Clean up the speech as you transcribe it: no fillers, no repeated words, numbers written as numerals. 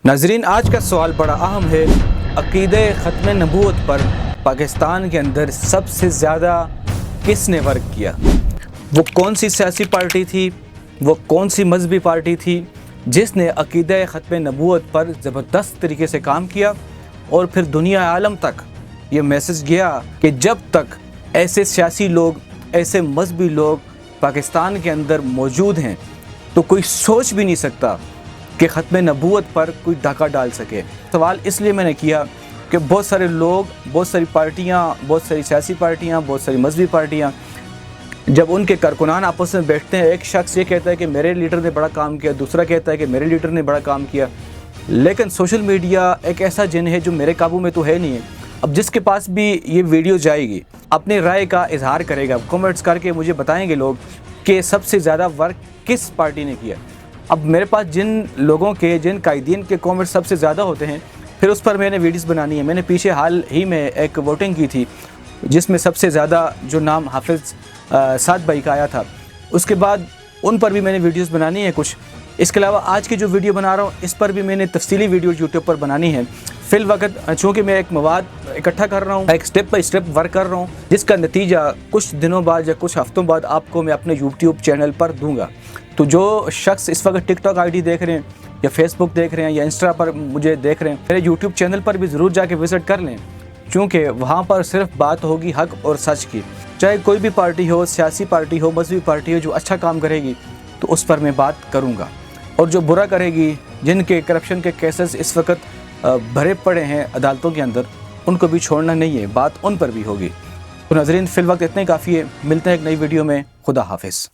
नाजरीन, आज का सवाल बड़ा अहम है। अक़ीदे ख़त्म नबूवत पर पाकिस्तान के अंदर सबसे ज़्यादा किसने वर्क किया? वो कौन सी सियासी पार्टी थी, वो कौन सी मजहबी पार्टी थी जिसने अक़ीदे ख़त्म नबूवत पर ज़बरदस्त तरीके से काम किया और फिर दुनिया आलम तक ये मैसेज गया कि जब तक ऐसे सियासी लोग, ऐसे मजहबी लोग पाकिस्तान के अंदर मौजूद हैं तो कोई सोच भी नहीं सकता कि ख़त्म नबूवत पर कोई डाका डाल सके। सवाल इसलिए मैंने किया कि बहुत सारे लोग, बहुत सारी पार्टियाँ, बहुत सारी सियासी पार्टियाँ, बहुत सारी मजहबी पार्टियाँ, जब उनके कारकुनान आपस में बैठते हैं, एक शख्स ये कहता है कि मेरे लीडर ने बड़ा काम किया, दूसरा कहता है कि मेरे लीडर ने बड़ा काम किया। लेकिन सोशल मीडिया एक ऐसा जिन है जो मेरे काबू में तो है नहीं है। अब जिसके पास भी ये वीडियो जाएगी अपनी राय का इजहार करेगा, कमेंट्स करके मुझे बताएंगे लोग कि सबसे ज़्यादा वर्क किस पार्टी ने किया। अब मेरे पास जिन लोगों के, जिन कायदीन के कमेंट्स सबसे ज़्यादा होते हैं, फिर उस पर मैंने वीडियोस बनानी है। मैंने पीछे हाल ही में एक वोटिंग की थी जिसमें सबसे ज़्यादा जो नाम हाफिज़ साद भाई का आया था, उसके बाद उन पर भी मैंने वीडियोस बनानी है कुछ। इसके अलावा आज की जो वीडियो बना रहा हूँ इस पर भी मैंने तफसीली वीडियो यूट्यूब पर बनानी है। फिल वक्त चूँकि मैं एक मवाद इकट्ठा कर रहा हूँ, एक स्टेप बाई स्टेप वर्क कर रहा हूँ, जिसका नतीजा कुछ दिनों बाद या कुछ हफ्तों बाद आपको मैं अपने यूट्यूब चैनल पर दूँगा। तो जो शख्स इस वक्त टिकटॉक आईडी देख रहे हैं या फेसबुक देख रहे हैं या इंस्टा पर मुझे देख रहे हैं, मेरे यूट्यूब चैनल पर भी ज़रूर जाके विज़िट कर लें, क्योंकि वहाँ पर सिर्फ बात होगी हक और सच की। चाहे कोई भी पार्टी हो, सियासी पार्टी हो, मजहबी पार्टी हो, जो अच्छा काम करेगी तो उस पर मैं बात करूँगा, और जो बुरा करेगी, जिनके करप्शन के केसेस इस वक्त भरे पड़े हैं अदालतों के अंदर, उनको भी छोड़ना नहीं है, बात उन पर भी होगी। तो नाज़रीन, फ़िल वक्त इतना ही काफ़ी है। मिलते हैं एक नई वीडियो में। खुदा हाफिज़।